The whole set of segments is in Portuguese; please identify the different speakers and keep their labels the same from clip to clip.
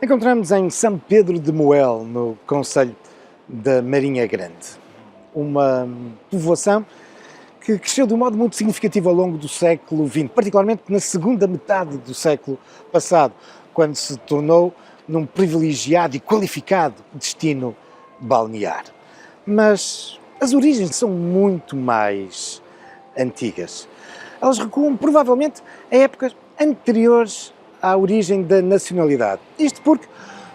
Speaker 1: Encontramos em São Pedro de Moel, no concelho da Marinha Grande, uma povoação que cresceu de um modo muito significativo ao longo do século XX, particularmente na segunda metade do século passado, quando se tornou num privilegiado e qualificado destino balnear. Mas as origens são muito mais antigas. Elas recuam provavelmente a épocas anteriores à origem da nacionalidade. Isto porque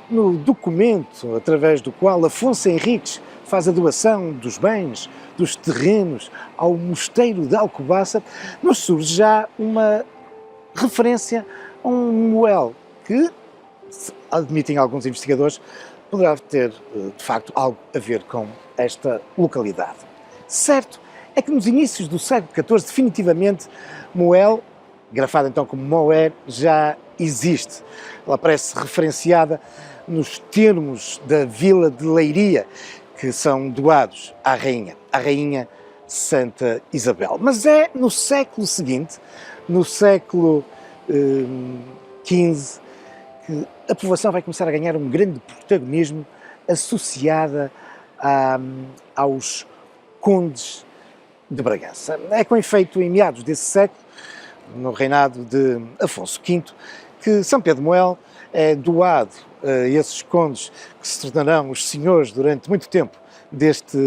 Speaker 1: no documento através do qual Afonso Henriques faz a doação dos bens, dos terrenos ao mosteiro de Alcobaça, nos surge já uma referência a um moel que, admitem alguns investigadores, poderá ter, de facto, algo a ver com esta localidade. Certo é que nos inícios do século XIV, definitivamente, Moel, grafada então como Moer, já existe. Ela aparece referenciada nos termos da vila de Leiria, que são doados à Rainha Santa Isabel. Mas é no século seguinte, no século XV, que a povoação vai começar a ganhar um grande protagonismo associada aos condes de Bragança. É com efeito em meados desse século, no reinado de Afonso V, que São Pedro de Moel é doado a esses condes que se tornarão os senhores durante muito tempo deste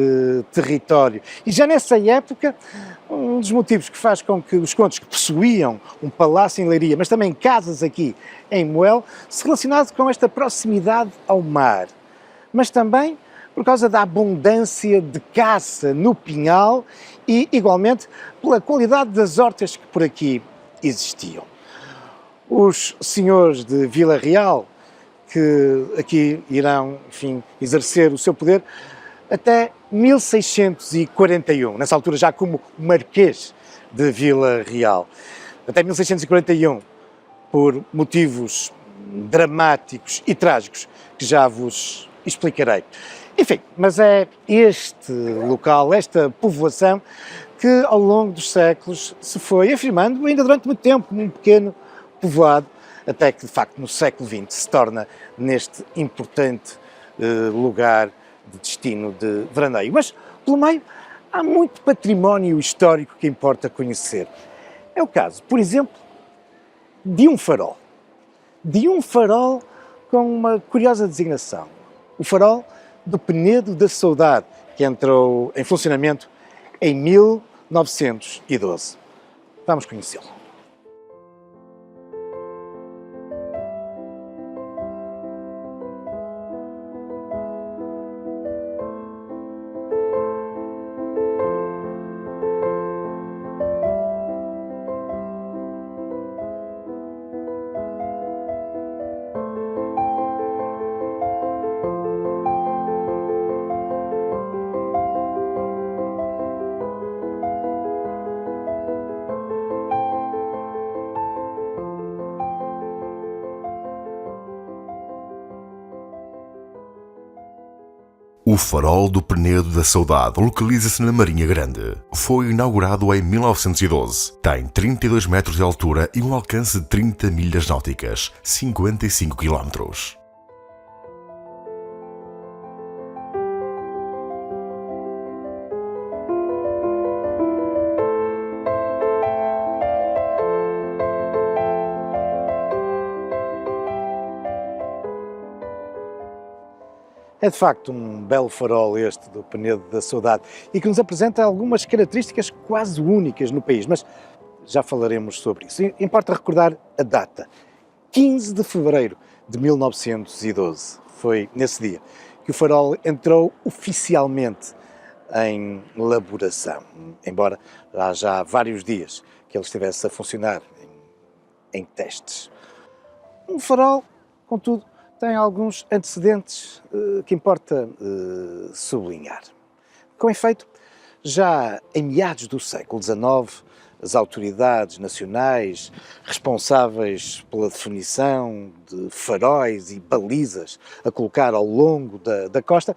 Speaker 1: território. E já nessa época, um dos motivos que faz com que os condes que possuíam um palácio em Leiria, mas também casas aqui em Moel, se relacionasse com esta proximidade ao mar, mas também por causa da abundância de caça no Pinhal e, igualmente, pela qualidade das hortas que por aqui existiam. Os senhores de Vila Real, que aqui irão, enfim, exercer o seu poder até 1641, nessa altura já como Marquês de Vila Real. Até 1641, por motivos dramáticos e trágicos que já vos explicarei. Enfim, mas é este local, esta povoação, que ao longo dos séculos se foi afirmando, ainda durante muito tempo, como um pequeno povoado, até que de facto no século XX se torna neste importante lugar de destino de veraneio. Mas pelo meio há muito património histórico que importa conhecer. É o caso, por exemplo, de um farol. De um farol com uma curiosa designação. O farol do Penedo da Saudade, que entrou em funcionamento em 1912. Vamos conhecê-lo.
Speaker 2: O Farol do Penedo da Saudade localiza-se na Marinha Grande. Foi inaugurado em 1912. Tem 32 metros de altura e um alcance de 30 milhas náuticas, 55 quilómetros.
Speaker 1: É de facto um belo farol este do Penedo da Saudade e que nos apresenta algumas características quase únicas no país, mas já falaremos sobre isso. Importa recordar a data, 15 de fevereiro de 1912. Foi nesse dia que o farol entrou oficialmente em elaboração, embora há já vários dias que ele estivesse a funcionar em testes. Um farol, contudo, tem alguns antecedentes que importa sublinhar. Com efeito, já em meados do século XIX, as autoridades nacionais responsáveis pela definição de faróis e balizas a colocar ao longo da costa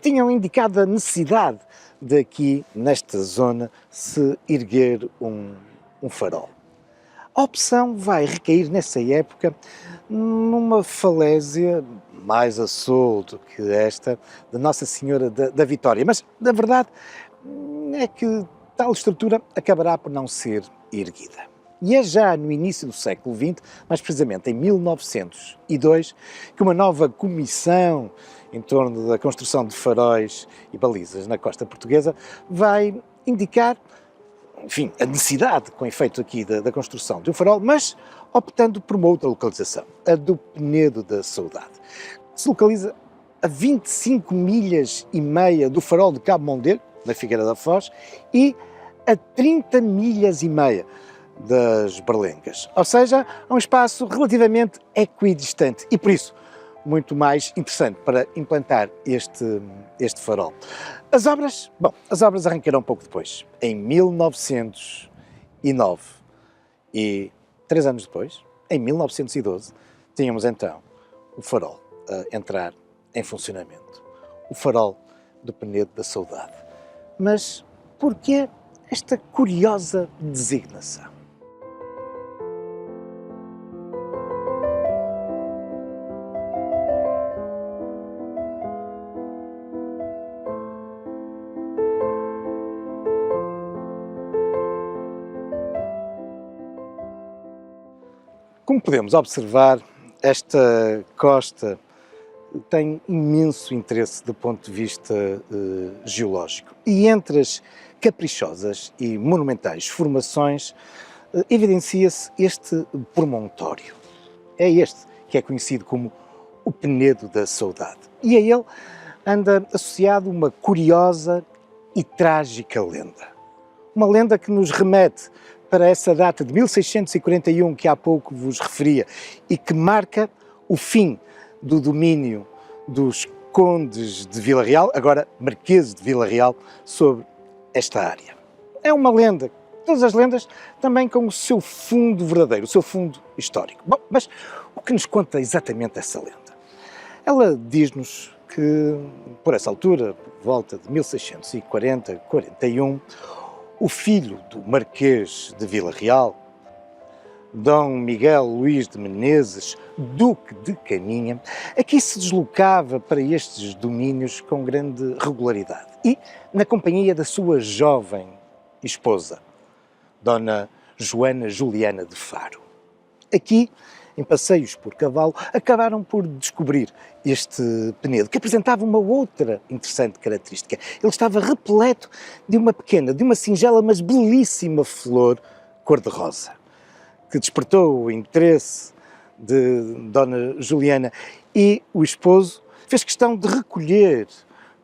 Speaker 1: tinham indicado a necessidade de aqui, nesta zona, se erguer um farol. A opção vai recair nessa época numa falésia mais a sul do que esta de Nossa Senhora da Vitória, mas na verdade é que tal estrutura acabará por não ser erguida. E é já no início do século XX, mais precisamente em 1902, que uma nova comissão em torno da construção de faróis e balizas na costa portuguesa vai indicar, enfim, a necessidade, com efeito aqui da construção de um farol, mas optando por uma outra localização, a do Penedo da Saudade, que se localiza a 25 milhas e meia do farol de Cabo Mondego, na Figueira da Foz, e a 30 milhas e meia das Berlengas. Ou seja, é um espaço relativamente equidistante e, por isso, muito mais interessante para implantar este farol. As obras arrancaram um pouco depois, em 1909. E 3 anos depois, em 1912, tínhamos então o farol a entrar em funcionamento. O farol do Penedo da Saudade. Mas porquê esta curiosa designação? Como podemos observar, esta costa tem imenso interesse do ponto de vista geológico. E entre as caprichosas e monumentais formações, evidencia-se este promontório. É este que é conhecido como o Penedo da Saudade. E a ele anda associado uma curiosa e trágica lenda. Uma lenda que nos remete para essa data de 1641 que há pouco vos referia e que marca o fim do domínio dos condes de Vila Real, agora marqueses de Vila Real, sobre esta área. É uma lenda, todas as lendas também com o seu fundo verdadeiro, o seu fundo histórico. Bom, mas o que nos conta exatamente essa lenda? Ela diz-nos que, por essa altura, por volta de 1640-41, o filho do Marquês de Vila Real, Dom Miguel Luís de Menezes, Duque de Caminha, aqui se deslocava para estes domínios com grande regularidade e na companhia da sua jovem esposa, Dona Joana Juliana de Faro. Aqui, em passeios por cavalo, acabaram por descobrir este penedo, que apresentava uma outra interessante característica. Ele estava repleto de uma pequena, de uma singela, mas belíssima flor cor-de-rosa, que despertou o interesse de Dona Juliana, e o esposo fez questão de recolher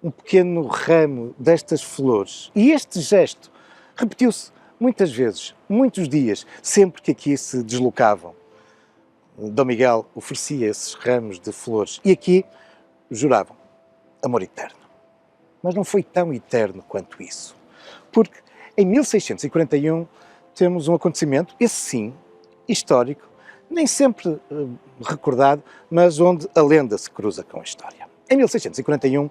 Speaker 1: um pequeno ramo destas flores. E este gesto repetiu-se muitas vezes, muitos dias, sempre que aqui se deslocavam. Dom Miguel oferecia esses ramos de flores e aqui juravam amor eterno. Mas não foi tão eterno quanto isso, porque em 1641 temos um acontecimento, esse sim, histórico, nem sempre recordado, mas onde a lenda se cruza com a história. Em 1641,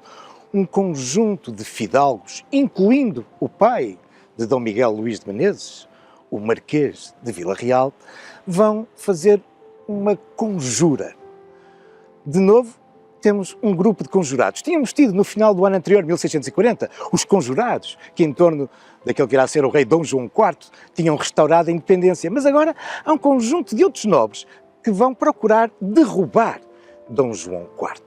Speaker 1: um conjunto de fidalgos, incluindo o pai de Dom Miguel Luís de Menezes, o Marquês de Vila Real, vão fazer uma conjura. De novo, temos um grupo de conjurados. Tínhamos tido no final do ano anterior, 1640, os conjurados, que em torno daquele que irá ser o rei Dom João IV, tinham restaurado a independência. Mas agora há um conjunto de outros nobres que vão procurar derrubar Dom João IV.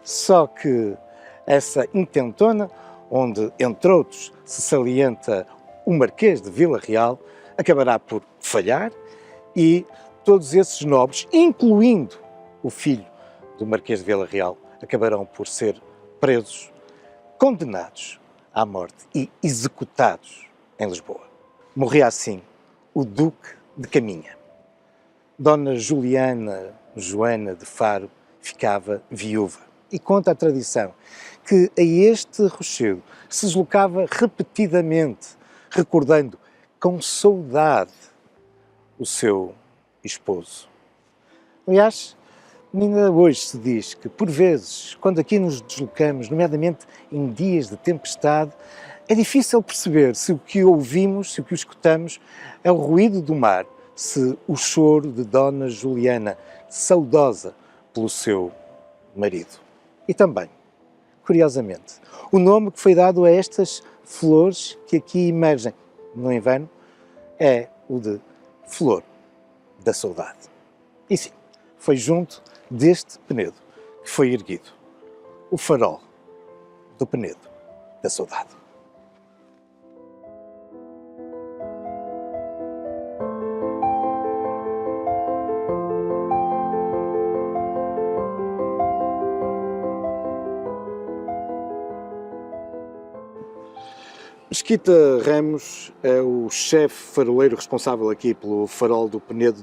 Speaker 1: Só que essa intentona, onde, entre outros, se salienta o Marquês de Vila Real, acabará por falhar e todos esses nobres, incluindo o filho do Marquês de Vila Real, acabarão por ser presos, condenados à morte e executados em Lisboa. Morria assim o Duque de Caminha. Dona Juliana Joana de Faro ficava viúva. E conta a tradição que a este rochedo se deslocava repetidamente, recordando com saudade o seu esposo. Aliás, ainda hoje se diz que, por vezes, quando aqui nos deslocamos, nomeadamente em dias de tempestade, é difícil perceber se o que ouvimos, se o que escutamos, é o ruído do mar, se o choro de Dona Juliana, saudosa pelo seu marido. E também, curiosamente, o nome que foi dado a estas flores que aqui emergem no inverno é o de Flor da Saudade. E sim, foi junto deste Penedo que foi erguido o farol do Penedo da Saudade. Mesquita Ramos é o chefe faroleiro responsável aqui pelo farol do Penedo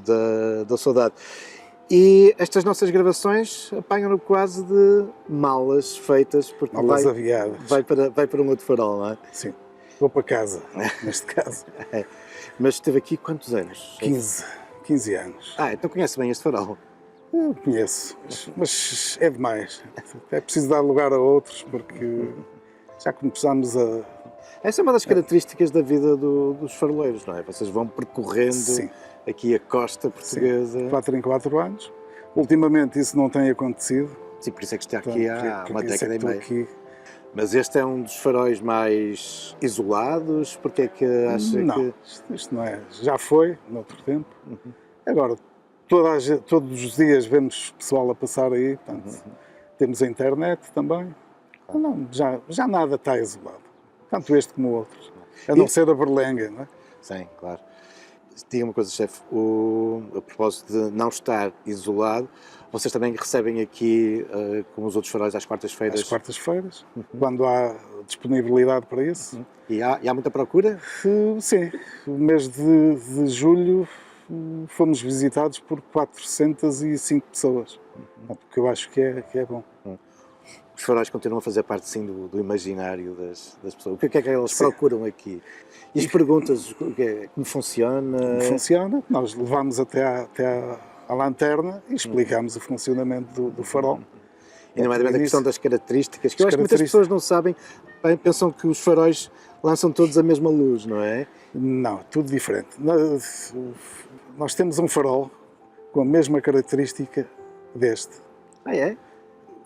Speaker 1: da Saudade. E estas nossas gravações apanham-no quase de malas feitas, porque
Speaker 3: Malas aviadas.
Speaker 1: vai para um outro farol, não é?
Speaker 3: Sim. Vou para casa, neste caso.
Speaker 1: É. Mas esteve aqui quantos anos?
Speaker 3: 15 anos.
Speaker 1: Então conhece bem este farol.
Speaker 3: Eu conheço, mas é demais. É preciso dar lugar a outros, porque já começamos a...
Speaker 1: Essa é uma das características da vida dos faroleiros, não é? Vocês vão percorrendo
Speaker 3: Sim.
Speaker 1: aqui a costa portuguesa.
Speaker 3: Sim. 4 em 4 anos. Ultimamente isso não tem acontecido.
Speaker 1: Sim, por isso é que está aqui há uma década e meia.
Speaker 3: Aqui.
Speaker 1: Mas este é um dos faróis mais isolados? Porque é que acha
Speaker 3: não,
Speaker 1: que...
Speaker 3: isto não é. Já foi, noutro tempo. Agora, todos os dias vemos pessoal a passar aí. Portanto, temos a internet também. Não, já nada está isolado. Tanto este como outros. A não ser a berlenga, não é?
Speaker 1: Sim, claro. Diga uma coisa, chefe, a propósito de não estar isolado, vocês também recebem aqui, como os outros faróis, às quartas-feiras?
Speaker 3: Às quartas-feiras, quando há disponibilidade para isso.
Speaker 1: E há muita procura?
Speaker 3: Sim, o mês de julho fomos visitados por 405 pessoas, o que eu acho que é bom.
Speaker 1: Os faróis continuam a fazer parte, sim, do imaginário das pessoas. O que é que eles procuram aqui? E as perguntas, como funciona?
Speaker 3: Como funciona, nós levamos até à lanterna e explicamos o funcionamento do farol.
Speaker 1: E nomeadamente a questão das características, que eu acho que muitas pessoas não sabem, pensam que os faróis lançam todos a mesma luz, não é?
Speaker 3: Não, tudo diferente. Nós temos um farol com a mesma característica deste.
Speaker 1: É?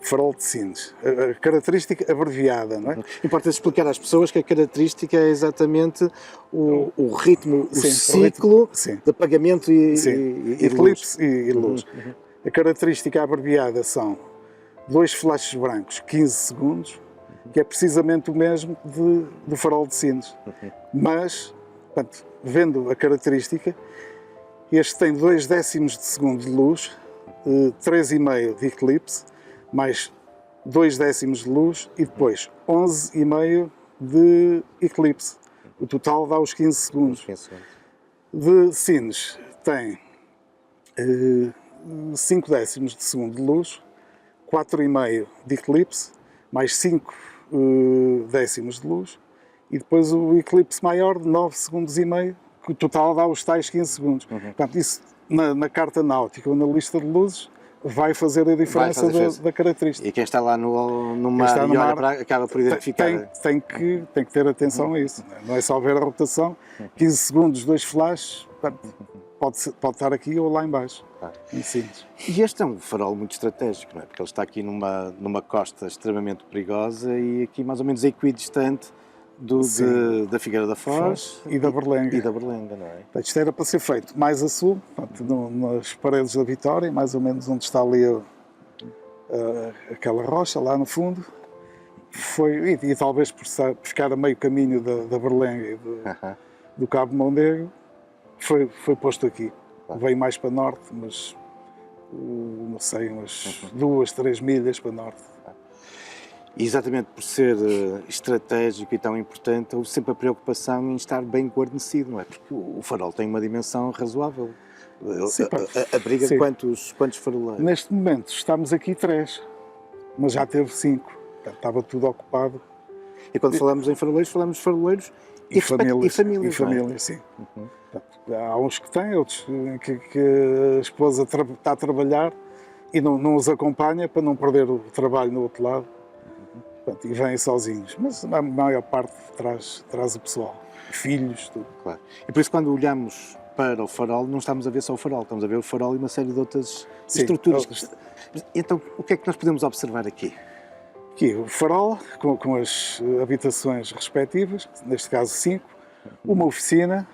Speaker 3: Farol de Sines, a característica abreviada, não é?
Speaker 1: Importa explicar às pessoas que a característica é exatamente o ritmo, o
Speaker 3: Sim,
Speaker 1: ciclo de apagamento e
Speaker 3: eclipse
Speaker 1: luz.
Speaker 3: e luz. A característica abreviada são 2 flashes brancos, 15 segundos, que é precisamente o mesmo do farol de Sines. Mas, portanto, vendo a característica, este tem 2 décimos de segundo de luz, 3,5 de eclipse, mais 2 décimos de luz e depois 11,5 de eclipse. O total dá os 15 segundos. De Sines tem 5 décimos de segundo de luz, 4,5 de eclipse, mais 5 décimos de luz e depois o eclipse maior de 9 segundos e meio, que o total dá os tais 15 segundos. Portanto, isso na carta náutica ou na lista de luzes vai fazer a diferença da característica.
Speaker 1: E quem está lá no mar e olha para, acaba por identificar.
Speaker 3: Tem que ter atenção a isso. Não é só ver a rotação, 15 segundos, 2 flashes, pode estar aqui ou lá em baixo.
Speaker 1: E este é um farol muito estratégico, não é? Porque ele está aqui numa costa extremamente perigosa e aqui mais ou menos equidistante da Figueira da Foz
Speaker 3: e da Berlenga.
Speaker 1: E da Berlenga, não é?
Speaker 3: Isto era para ser feito mais a sul, nas paredes da Vitória, mais ou menos onde está ali aquela rocha lá no fundo. E talvez por ficar a meio caminho da Berlenga e do Cabo Mondego, foi posto aqui. Veio mais para norte, mas não sei, umas 2, 3 milhas para norte.
Speaker 1: E exatamente por ser estratégico e tão importante, houve sempre a preocupação em estar bem guarnecido, não é? Porque o farol tem uma dimensão razoável. Abriga quantos faroleiros?
Speaker 3: Neste momento estamos aqui 3, mas já teve 5. Portanto, estava tudo ocupado.
Speaker 1: E quando falamos em faroleiros e famílias. E famílias,
Speaker 3: sim. Portanto, há uns que têm, outros que a esposa está a trabalhar e não os acompanha para não perder o trabalho no outro lado. Portanto, e vêm sozinhos, mas a maior parte traz o pessoal, filhos, tudo.
Speaker 1: Claro. E por isso quando olhamos para o farol, não estamos a ver só o farol, estamos a ver o farol e uma série de outras
Speaker 3: Sim,
Speaker 1: estruturas.
Speaker 3: outras.
Speaker 1: Então, o que é que nós podemos observar aqui?
Speaker 3: Aqui o farol, com as habitações respectivas, neste caso 5, uma oficina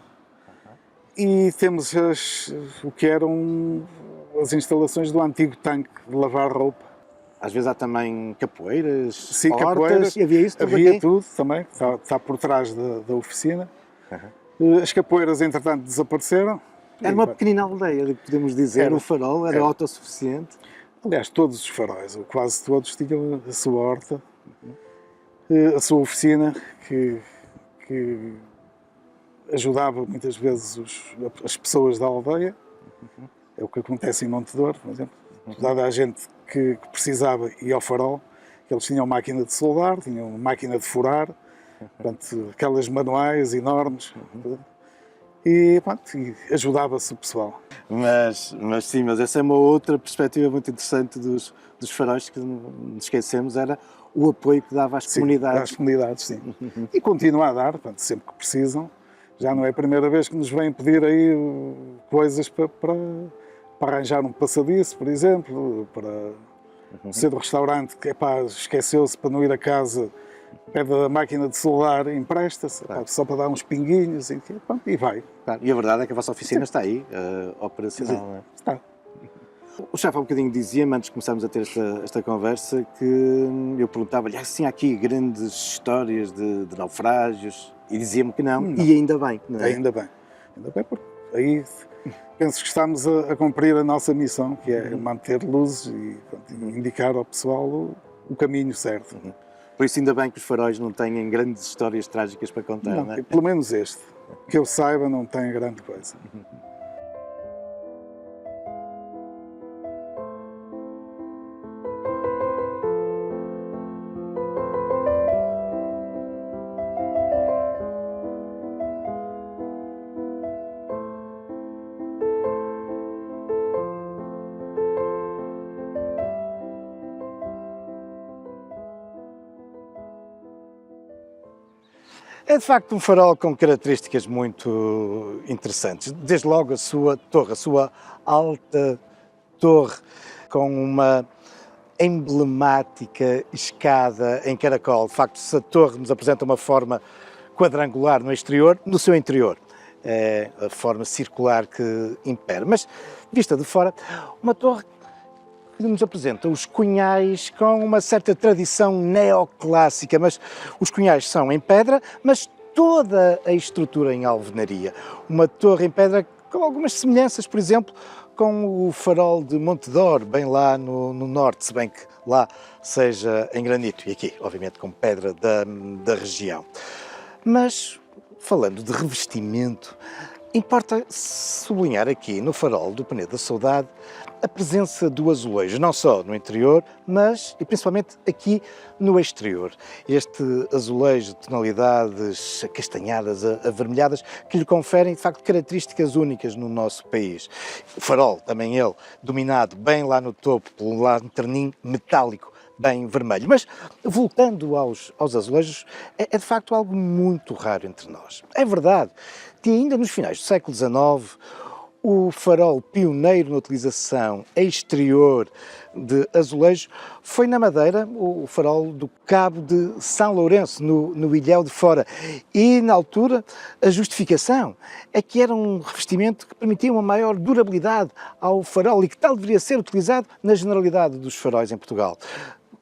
Speaker 3: e temos o que eram as instalações do antigo tanque de lavar roupa.
Speaker 1: Às vezes há também capoeiras,
Speaker 3: Sim,
Speaker 1: hortas,
Speaker 3: capoeiras,
Speaker 1: e havia isso tudo
Speaker 3: havia
Speaker 1: aqui?
Speaker 3: tudo também, está por trás da oficina. As capoeiras, entretanto, desapareceram.
Speaker 1: Era uma pequenina aldeia, podemos dizer,
Speaker 3: Era.
Speaker 1: o farol era
Speaker 3: Era.
Speaker 1: autossuficiente.
Speaker 3: Aliás, todos os faróis, ou quase todos, tinham a sua horta, a sua oficina, que ajudava muitas vezes as pessoas da aldeia. É o que acontece em Montedor, por exemplo. Dada a gente que precisava ir ao farol, eles tinham máquina de soldar, tinham máquina de furar, portanto, aquelas manuais enormes, e, pronto, e ajudava-se o pessoal.
Speaker 1: Mas sim, mas essa é uma outra perspectiva muito interessante dos faróis que nos esquecemos, era o apoio que dava às comunidades.
Speaker 3: Às comunidades, sim. E continua a dar, portanto, sempre que precisam. Já não é a primeira vez que nos vêm pedir aí coisas para arranjar um passadiço, por exemplo, para ser do restaurante que esqueceu-se para não ir a casa, pede a máquina de soldar, empresta-se, só para dar uns pinguinhos e vai.
Speaker 1: Claro, e a verdade é que a vossa oficina está aí, operacional. Não é?
Speaker 3: Está.
Speaker 1: O chefe há um bocadinho dizia-me, antes de começarmos a ter esta conversa, que eu perguntava-lhe, sim, há aqui grandes histórias de naufrágios, e dizia-me que não, e ainda bem. Não é?
Speaker 3: Ainda bem, porque aí penso que estamos a cumprir a nossa missão, que é manter luzes e indicar ao pessoal o caminho certo.
Speaker 1: Por isso ainda bem que os faróis não têm grandes histórias trágicas para contar, não é?
Speaker 3: Pelo menos este, que eu saiba, não tem grande coisa.
Speaker 1: É de facto um farol com características muito interessantes. Desde logo a sua torre, a sua alta torre, com uma emblemática escada em caracol. De facto, se a torre nos apresenta uma forma quadrangular no exterior, no seu interior é a forma circular que impera. Mas, vista de fora, uma torre que nos apresenta os cunhais com uma certa tradição neoclássica, mas os cunhais são em pedra, mas toda a estrutura em alvenaria. Uma torre em pedra com algumas semelhanças, por exemplo, com o farol de Montedor, bem lá no norte, se bem que lá seja em granito, e aqui, obviamente, com pedra da região. Mas, falando de revestimento, importa sublinhar aqui no farol do Penedo da Saudade a presença do azulejo, não só no interior, mas e principalmente aqui no exterior. Este azulejo de tonalidades acastanhadas, avermelhadas, que lhe conferem de facto características únicas no nosso país. O farol, também ele, dominado bem lá no topo por um lanternim metálico, bem vermelho. Mas, voltando aos azulejos, é de facto algo muito raro entre nós. É verdade que ainda nos finais do século XIX, o farol pioneiro na utilização exterior de azulejo foi na Madeira, o farol do Cabo de São Lourenço, no Ilhéu de Fora. E, na altura, a justificação é que era um revestimento que permitia uma maior durabilidade ao farol e que tal deveria ser utilizado na generalidade dos faróis em Portugal.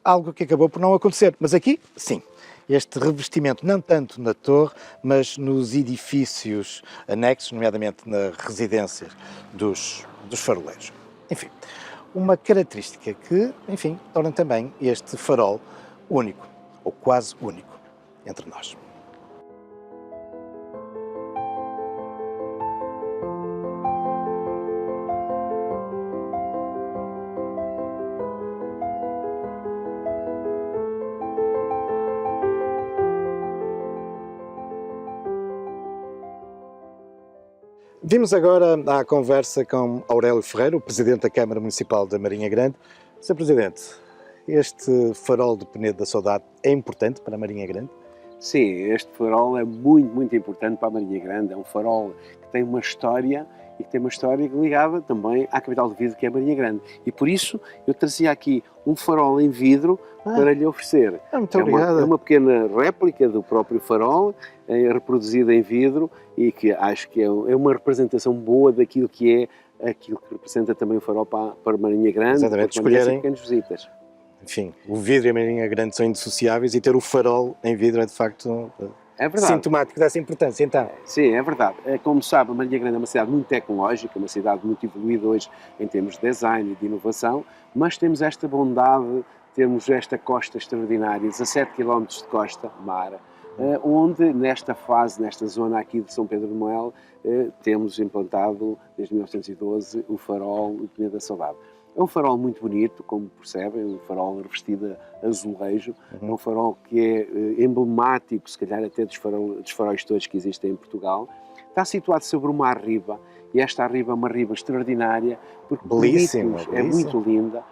Speaker 1: Algo que acabou por não acontecer, mas aqui, sim. Este revestimento, não tanto na torre, mas nos edifícios anexos, nomeadamente nas residências dos faroleiros. Enfim, uma característica que, enfim, torna também este farol único, ou quase único, entre nós. Vimos agora à conversa com Aurélio Ferreira, o Presidente da Câmara Municipal da Marinha Grande. Sr. Presidente, este farol do Penedo da Saudade é importante para a Marinha Grande?
Speaker 4: Sim, este farol é muito, muito importante para a Marinha Grande. É um farol que tem uma história e que tem uma história ligada também à capital de vidro, que é a Marinha Grande. E por isso eu trazia aqui um farol em vidro para lhe oferecer.
Speaker 1: Muito obrigado.
Speaker 4: É uma pequena réplica do próprio farol, reproduzida em vidro, e que acho que é uma representação boa daquilo que é aquilo que representa também o farol para a Marinha Grande,
Speaker 1: Exatamente,
Speaker 4: para
Speaker 1: escolherem.
Speaker 4: pequenas visitas.
Speaker 1: Enfim, o vidro e a Marinha Grande são indissociáveis e ter o farol em vidro é de facto
Speaker 4: É verdade.
Speaker 1: sintomático dessa importância. Então,
Speaker 4: Sim, é verdade. Como sabe, a Marinha Grande é uma cidade muito tecnológica, uma cidade muito evoluída hoje em termos de design e de inovação, mas temos esta bondade, temos esta costa extraordinária, 17 km de costa, mar, onde nesta fase, nesta zona aqui de São Pedro de Moel, temos implantado, desde 1912, o farol do Penedo da Saudade. É um farol muito bonito, como percebem, um farol revestido a azulejo, é um farol que é emblemático, se calhar até dos faróis todos que existem em Portugal. Está situado sobre uma arriba, e esta arriba é uma arriba extraordinária, porque
Speaker 1: Belíssima,
Speaker 4: é muito linda.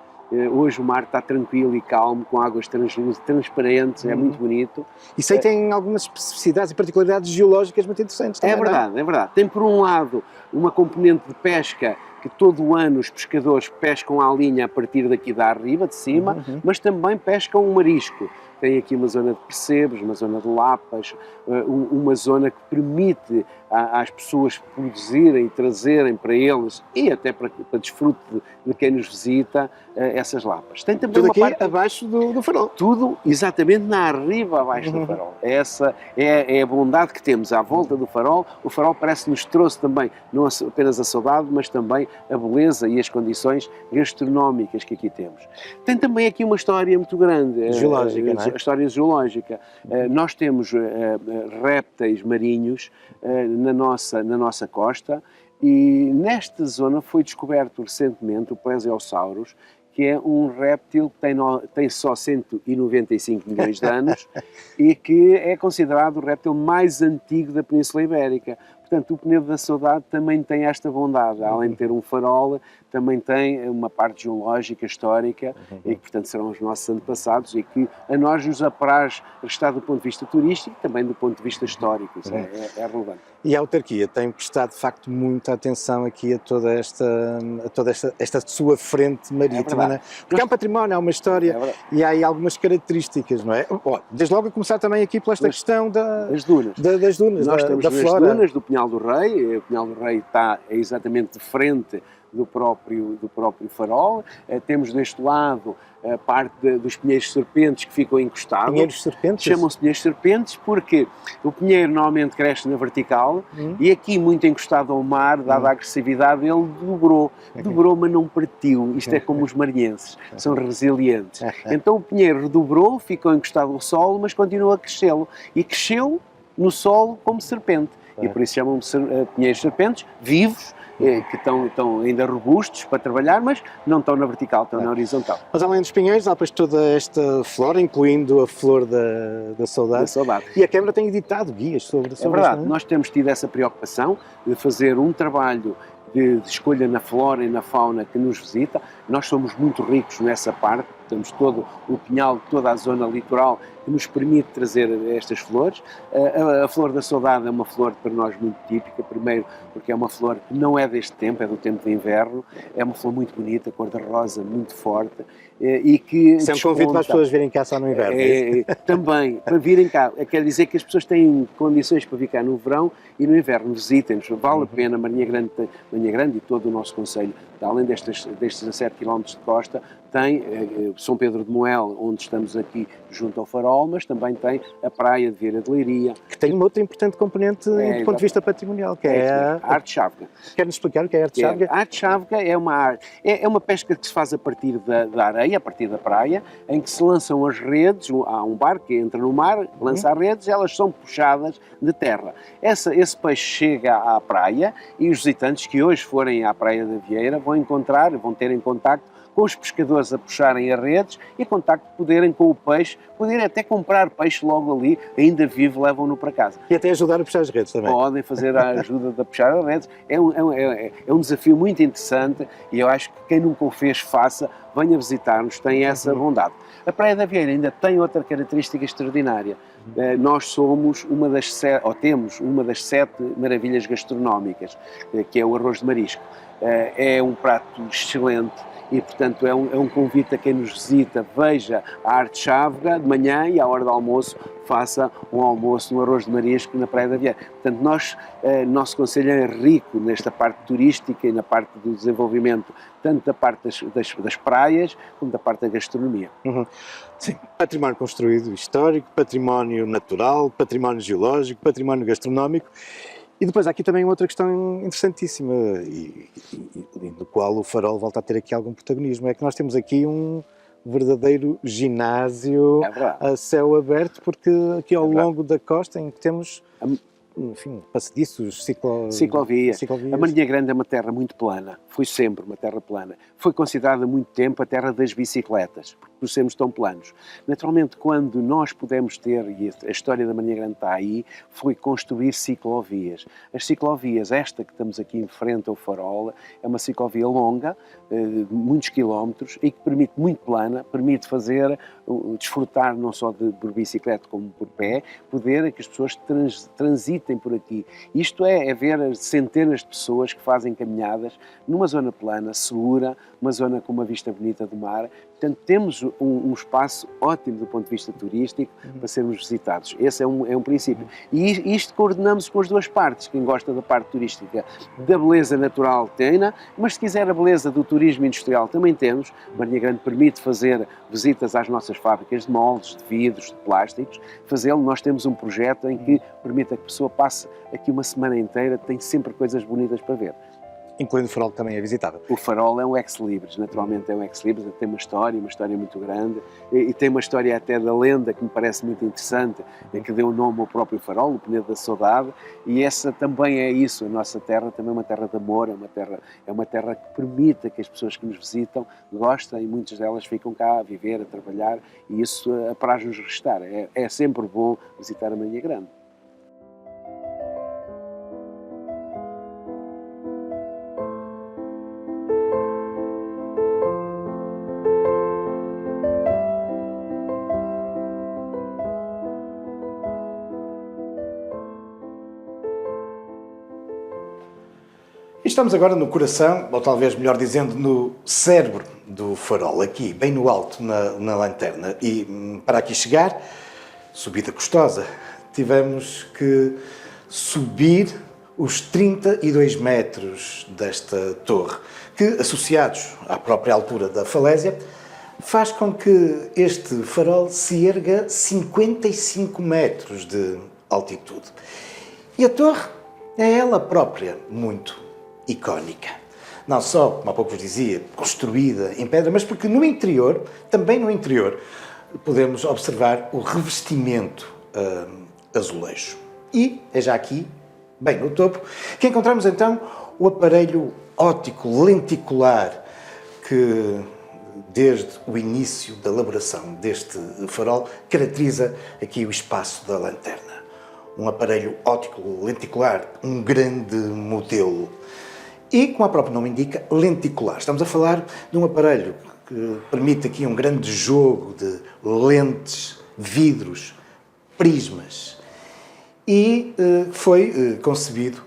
Speaker 4: Hoje o mar está tranquilo e calmo, com águas transparentes, é muito bonito.
Speaker 1: isso aí tem algumas especificidades e particularidades geológicas muito interessantes também.
Speaker 4: É verdade, é verdade. Tem por um lado uma componente de pesca, que todo o ano os pescadores pescam à linha a partir daqui da arriba, de cima, mas também pescam o marisco. Tem aqui uma zona de percebes, uma zona de lapas, uma zona que permite às pessoas produzirem e trazerem para eles, e até para desfrute de quem nos visita, essas lapas. Tem também
Speaker 1: Tudo
Speaker 4: uma
Speaker 1: aqui
Speaker 4: parte
Speaker 1: abaixo do farol.
Speaker 4: tudo exatamente na arriba abaixo do farol. Essa é a bondade que temos à volta do farol. O farol parece que nos trouxe também, não apenas a saudade, mas também a beleza e as condições gastronómicas que aqui temos. Tem também aqui uma história muito grande.
Speaker 1: Geológica, não é?
Speaker 4: A história geológica. Nós temos répteis marinhos na nossa costa, e nesta zona foi descoberto recentemente o Plesiosaurus, que é um réptil que tem só 195 milhões de anos e que é considerado o réptil mais antigo da Península Ibérica. Portanto, o Penedo da Saudade também tem esta bondade, além de ter um farol, também tem uma parte geológica, histórica, e que, portanto, serão os nossos antepassados, e que a nós nos apraz estar do ponto de vista turístico e também do ponto de vista histórico. Isso é relevante.
Speaker 1: E a autarquia tem prestado de facto muita atenção aqui a toda esta sua frente marítima, não é? Porque é um património, é uma história e há aí algumas características, não é? Bom, desde logo a começar também aqui pela esta questão
Speaker 4: das dunas.
Speaker 1: Das dunas,
Speaker 4: Nós estamos
Speaker 1: da
Speaker 4: nas
Speaker 1: flora.
Speaker 4: dunas do Pinhal do Rei. O Pinhal do Rei está exatamente de frente do próprio farol. Temos deste lado a parte dos pinheiros serpentes que ficam encostados.
Speaker 1: Pinheiros serpentes?
Speaker 4: Chamam-se pinheiros serpentes porque o pinheiro normalmente cresce na vertical e aqui, muito encostado ao mar, dada a agressividade, ele dobrou, mas não partiu. Isto é como os marinhenses, são resilientes. Então o pinheiro redobrou, ficou encostado ao solo, mas continua a crescê-lo. E cresceu no solo como serpente. E por isso chamam-se pinheiros serpentes, vivos, que estão ainda robustos para trabalhar, mas não estão na vertical, estão na horizontal.
Speaker 1: Mas além dos pinheiros, há depois toda esta flora, incluindo a flor da saudade.
Speaker 4: Da saudade.
Speaker 1: E a Câmara tem editado guias sobre
Speaker 4: É verdade,
Speaker 1: não é?
Speaker 4: nós temos tido essa preocupação de fazer um trabalho de escolha na flora e na fauna que nos visita. Nós somos muito ricos nessa parte, temos todo o Pinhal, toda a zona litoral que nos permite trazer estas flores. A flor da saudade é uma flor para nós muito típica, primeiro porque é uma flor que não é deste tempo, é do tempo de inverno, é uma flor muito bonita, cor-de-rosa, muito forte, e que
Speaker 1: Isso é um convite para as pessoas virem cá só no inverno.
Speaker 4: Também, para virem cá. Quer dizer que as pessoas têm condições para vir cá no verão e no inverno. Visitem-nos, vale a pena. Marinha Grande e todo o nosso concelho, além destes 17 km de costa, tem São Pedro de Moel, onde estamos aqui junto ao farol, mas também tem a praia de Vieira de Leiria.
Speaker 1: Que tem uma outra importante componente do ponto de vista patrimonial, que é
Speaker 4: a arte chávega.
Speaker 1: Quer-nos explicar o que é a arte chávega?
Speaker 4: A arte chávega é uma arte, é uma pesca que se faz a partir da areia, a partir da praia, em que se lançam as redes, há um barco que entra no mar, lança as redes, elas são puxadas de terra. Esse peixe chega à praia e os visitantes que hoje forem à praia da Vieira vão ter em contacto com os pescadores a puxarem as redes e contacto poderem com o peixe, poderem até comprar peixe logo ali, ainda vivo, levam-no para casa.
Speaker 1: E até ajudar a puxar as redes também.
Speaker 4: Podem fazer a ajuda de puxar as redes. É um desafio muito interessante e eu acho que quem nunca o fez, faça, venha visitar-nos, tem essa bondade. A Praia da Vieira ainda tem outra característica extraordinária. Nós somos temos uma das 7 maravilhas gastronómicas, que é o arroz de marisco. É um prato excelente e, portanto, é um convite a quem nos visita, veja a arte chávega de manhã e à hora do almoço faça um almoço no arroz de marisco na Praia da Vieira. Portanto, nosso concelho é rico nesta parte turística e na parte do desenvolvimento, tanto da parte das praias como da parte da gastronomia.
Speaker 1: Sim, património construído histórico, património natural, património geológico, património gastronómico. E depois há aqui também outra questão interessantíssima e do qual o Farol volta a ter aqui algum protagonismo, é que nós temos aqui um verdadeiro ginásio a céu aberto, porque aqui ao longo da costa em que temos, enfim, passadiços, ciclovias.
Speaker 4: A Marinha Grande é uma terra muito plana, foi sempre uma terra plana. Foi considerada há muito tempo a terra das bicicletas, por sermos tão planos. Naturalmente, quando nós pudemos ter, e a história da Marinha Grande está aí, foi construir ciclovias. As ciclovias, esta que estamos aqui em frente ao Farol, é uma ciclovia longa, de muitos quilómetros, e que permite, muito plana, permite fazer, desfrutar não só por bicicleta como por pé, poder que as pessoas transitem por aqui. Isto é ver centenas de pessoas que fazem caminhadas numa zona plana, segura, uma zona com uma vista bonita do mar. Portanto, temos um espaço ótimo do ponto de vista turístico para sermos visitados. Esse é um princípio. E isto coordenamos com as duas partes. Quem gosta da parte turística, da beleza natural, tem-na, mas se quiser a beleza do turismo industrial, também temos. Marinha Grande permite fazer visitas às nossas fábricas de moldes, de vidros, de plásticos. Fazê-lo, nós temos um projeto em que permite que a pessoa passe aqui uma semana inteira, tem sempre coisas bonitas para ver.
Speaker 1: Incluindo o Farol, que também é visitável.
Speaker 4: O Farol é um ex-libris, naturalmente é um ex-libris, tem uma história muito grande, e tem uma história até da lenda que me parece muito interessante, que deu o nome ao próprio Farol, o Penedo da Saudade, e essa também é isso, a nossa terra também é uma terra de amor, é uma terra que permite que as pessoas que nos visitam gostem, e muitas delas ficam cá a viver, a trabalhar, e isso apraz-nos restar. É sempre bom visitar a Marinha Grande.
Speaker 1: Estamos agora no coração, ou talvez melhor dizendo, no cérebro do Farol, aqui, bem no alto, na lanterna. E para aqui chegar, subida custosa, tivemos que subir os 32 metros desta torre, que, associados à própria altura da falésia, faz com que este farol se erga 55 metros de altitude. E a torre é ela própria muito icónica. Não só, como há pouco vos dizia, construída em pedra, mas porque no interior, também no interior, podemos observar o revestimento azulejo. E é já aqui, bem no topo, que encontramos então o aparelho óptico lenticular que, desde o início da elaboração deste farol, caracteriza aqui o espaço da lanterna. Um aparelho óptico lenticular, um grande modelo. E, como a próprio nome indica, lenticular. Estamos a falar de um aparelho que permite aqui um grande jogo de lentes, vidros, prismas. E foi concebido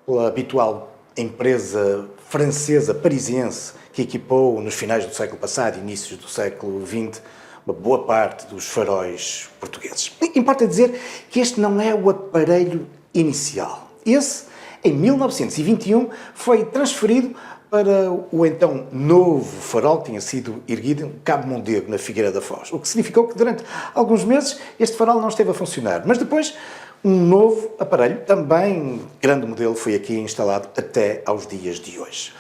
Speaker 1: pela habitual empresa francesa, parisiense, que equipou nos finais do século passado e inícios do século XX uma boa parte dos faróis portugueses. Importa dizer que este não é o aparelho inicial. Esse, em 1921, foi transferido para o então novo farol que tinha sido erguido em Cabo Mondego, na Figueira da Foz. O que significou que durante alguns meses este farol não esteve a funcionar. Mas depois um novo aparelho, também grande modelo, foi aqui instalado até aos dias de hoje.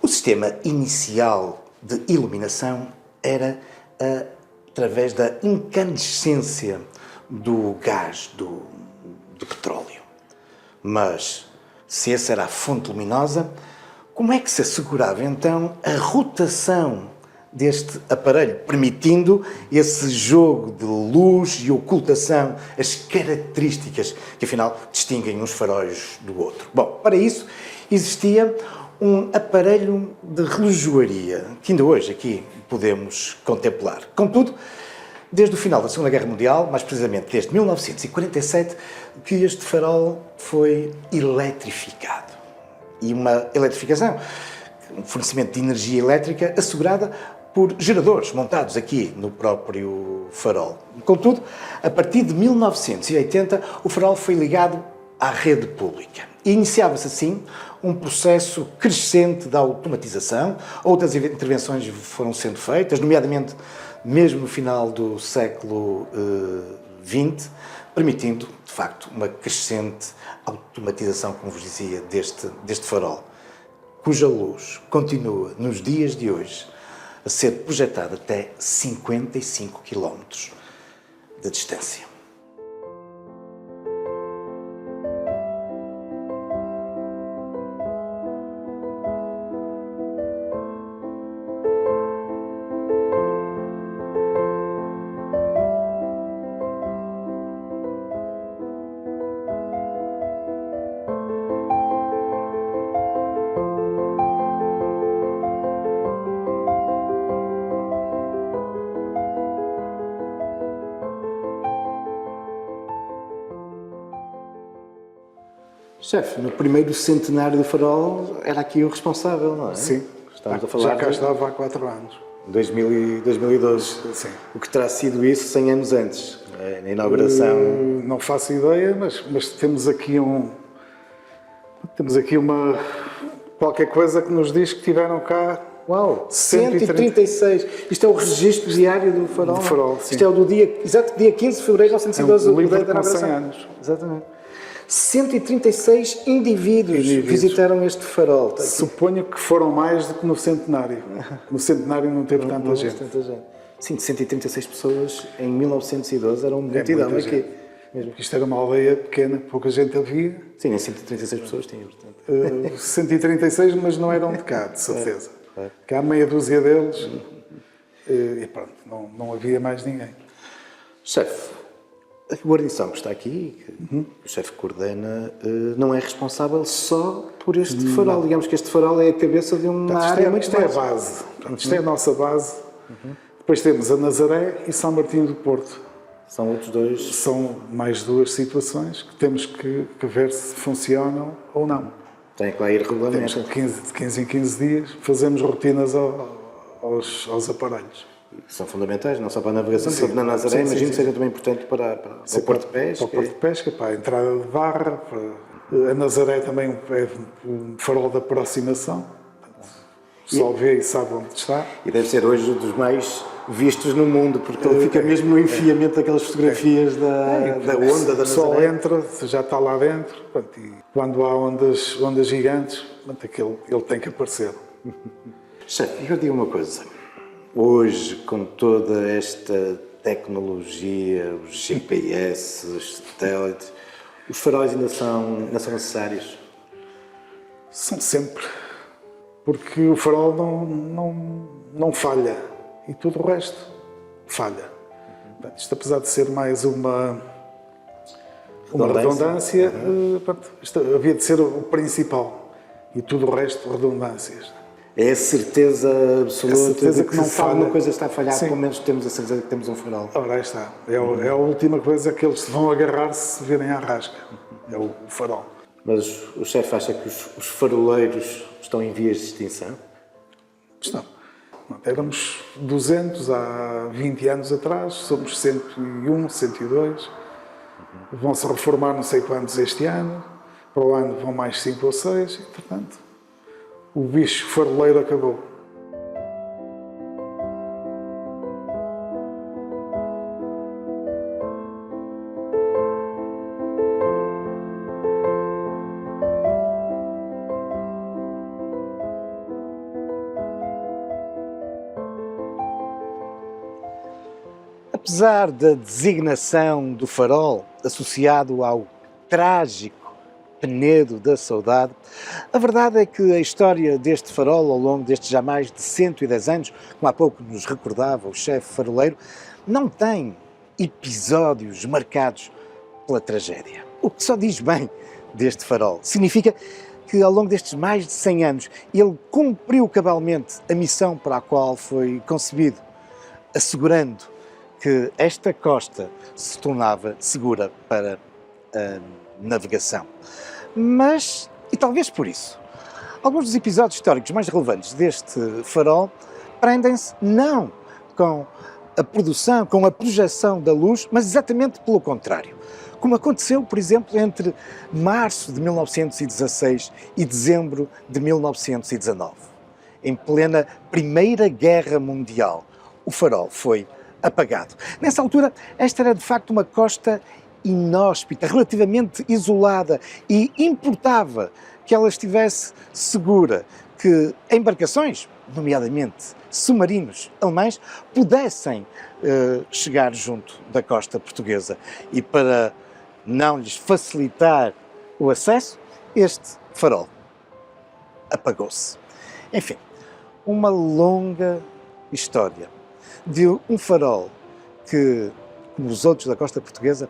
Speaker 1: O sistema inicial de iluminação era através da incandescência do gás, do petróleo. Mas, se essa era a fonte luminosa, como é que se assegurava então a rotação deste aparelho, permitindo esse jogo de luz e ocultação, as características que afinal distinguem uns faróis do outro. Bom, para isso existia um aparelho de relojoaria, que ainda hoje aqui podemos contemplar. Contudo, desde o final da Segunda Guerra Mundial, mais precisamente desde 1947, que este farol foi eletrificado. E uma eletrificação, um fornecimento de energia elétrica assegurada por geradores montados aqui no próprio farol. Contudo, a partir de 1980, o farol foi ligado à rede pública. E iniciava-se assim um processo crescente da automatização. Outras intervenções foram sendo feitas, nomeadamente mesmo no final do século XX, permitindo, de facto, uma crescente automatização, como vos dizia, deste farol, cuja luz continua, nos dias de hoje, a ser projetada até 55 km de distância. Chefe, no primeiro centenário do farol era aqui o responsável, não é?
Speaker 3: Sim.
Speaker 1: Estamos a falar
Speaker 3: já cá
Speaker 1: de
Speaker 3: estava há 4 anos.
Speaker 1: 2012.
Speaker 3: Sim.
Speaker 1: O que terá sido isso 100 anos antes, na inauguração.
Speaker 3: Não faço ideia, mas temos aqui uma qualquer coisa que nos diz que tiveram cá.
Speaker 1: Uau,
Speaker 3: 130.
Speaker 1: 136. Isto é o registro diário do farol?
Speaker 3: Do farol, sim.
Speaker 1: Isto é o do dia, exato, dia 15 de fevereiro de 1912,
Speaker 3: um livro
Speaker 1: o da
Speaker 3: com 100
Speaker 1: inauguração.
Speaker 3: anos.
Speaker 1: Exatamente. 136 indivíduos visitaram este farol. Está aqui.
Speaker 3: Suponho que foram mais do que no centenário. No centenário não teve tanta gente.
Speaker 1: Sim, 136 pessoas em 1912 eram multidão
Speaker 3: muita
Speaker 1: aqui.
Speaker 3: gente. Isto era uma aldeia pequena, pouca gente havia.
Speaker 1: Sim, nem 136 pessoas tinham, portanto.
Speaker 3: 136, mas não eram de cá, de certeza. Cá meia dúzia deles e pronto, não havia mais ninguém.
Speaker 1: Chefe, a guarnição que está aqui, que o chefe coordena, não é responsável só por este farol. Digamos que este farol é a cabeça de uma área muito
Speaker 3: Isto é a
Speaker 1: vasta.
Speaker 3: base. Portanto, isto é a nossa base. Depois temos a Nazaré e São Martinho do Porto.
Speaker 1: São outros dois.
Speaker 3: São mais 2 situações que temos que ver se funcionam ou não.
Speaker 1: Tem que lá ir
Speaker 3: Temos
Speaker 1: regularmente.
Speaker 3: de 15 em 15 dias, fazemos rotinas aos aparelhos.
Speaker 1: São fundamentais, não só para a navegação,
Speaker 3: Sim.
Speaker 1: mas na Nazaré,
Speaker 3: Sim,
Speaker 1: imagino
Speaker 3: sim,
Speaker 1: que seja também importante para o Porto de Pesca.
Speaker 3: Para o Porto de Pesca, para a entrada de barra. A Nazaré também é um farol de aproximação. O pessoal vê e sabe onde está.
Speaker 1: E deve ser hoje um dos mais vistos no mundo, porque ele fica mesmo no enfiamento daquelas fotografias da onda
Speaker 3: O
Speaker 1: da
Speaker 3: pessoal
Speaker 1: Nazaré.
Speaker 3: entra, já está lá dentro, pronto, e quando há ondas gigantes, pronto, ele tem que aparecer.
Speaker 1: Chefe, eu digo uma coisa. Hoje, com toda esta tecnologia, os GPS, os satélites, os faróis ainda são necessários?
Speaker 3: São sempre. Porque o farol não falha e tudo o resto falha. Portanto, isto, apesar de ser mais uma redundância, portanto, isto havia de ser o principal e tudo o resto redundâncias.
Speaker 1: É a certeza absoluta
Speaker 3: A certeza
Speaker 1: de
Speaker 3: que não
Speaker 1: se
Speaker 3: falha.
Speaker 1: alguma coisa está a falhar,
Speaker 3: Sim.
Speaker 1: pelo menos temos a certeza que temos um farol.
Speaker 3: Ora, aí está. É a última coisa que eles vão agarrar se virem à rasca. É o farol.
Speaker 1: Mas o chefe acha que os faroleiros estão em vias de extinção?
Speaker 3: Estão. Éramos 200 há 20 anos atrás, somos 101, 102. Vão-se reformar não sei quantos este ano. Para o ano vão mais 5 ou 6. E, portanto, o bicho faroleiro acabou.
Speaker 1: Apesar da designação do farol associado ao trágico Penedo da Saudade, a verdade é que a história deste farol ao longo destes já mais de 110 anos, como há pouco nos recordava o chefe faroleiro, não tem episódios marcados pela tragédia. O que só diz bem deste farol. Significa que ao longo destes mais de 100 anos ele cumpriu cabalmente a missão para a qual foi concebido, assegurando que esta costa se tornava segura para a navegação. Mas, e talvez por isso, alguns dos episódios históricos mais relevantes deste farol prendem-se não com a produção, com a projeção da luz, mas exatamente pelo contrário. Como aconteceu, por exemplo, entre março de 1916 e dezembro de 1919. Em plena Primeira Guerra Mundial, o farol foi apagado. Nessa altura, esta era de facto uma costa inóspita, relativamente isolada, e importava que ela estivesse segura, que embarcações, nomeadamente submarinos alemães, pudessem chegar junto da costa portuguesa. E para não lhes facilitar o acesso, este farol apagou-se. Enfim, uma longa história de um farol que, como os outros da costa portuguesa,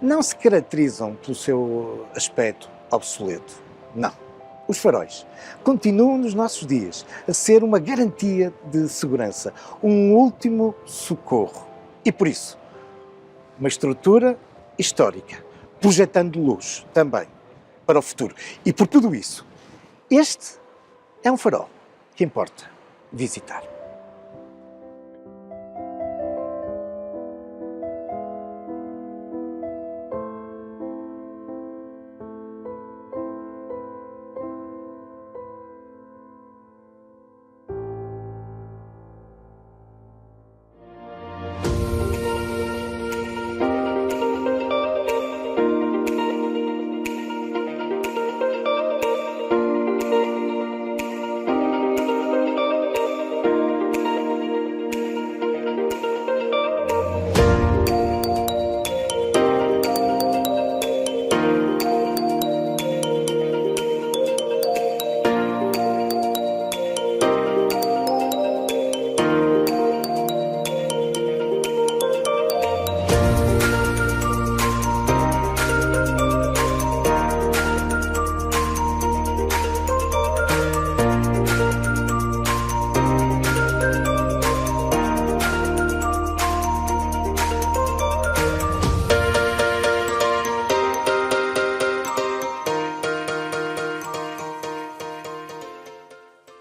Speaker 1: não se caracterizam pelo seu aspecto obsoleto. Não. Os faróis continuam nos nossos dias a ser uma garantia de segurança, um último socorro. E por isso, uma estrutura histórica, projetando luz também para o futuro. E por tudo isso, este é um farol que importa visitar.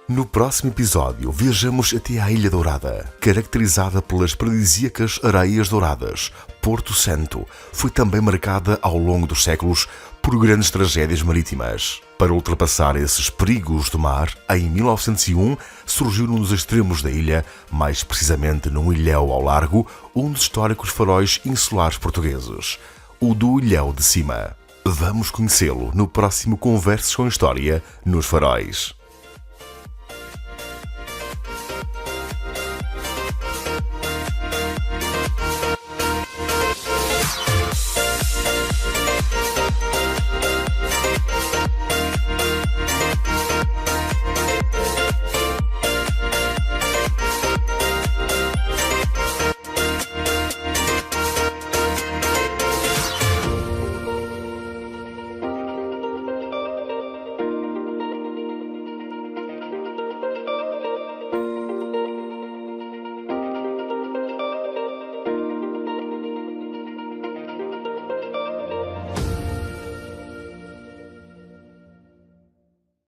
Speaker 2: No próximo episódio, viajamos até à Ilha Dourada. Caracterizada pelas paradisíacas areias douradas, Porto Santo foi também marcada ao longo dos séculos por grandes tragédias marítimas. Para ultrapassar esses perigos do mar, em 1901 surgiu num dos extremos da ilha, mais precisamente num ilhéu ao largo, um dos históricos faróis insulares portugueses, o do Ilhéu de Cima. Vamos conhecê-lo no próximo Conversas com História nos Faróis.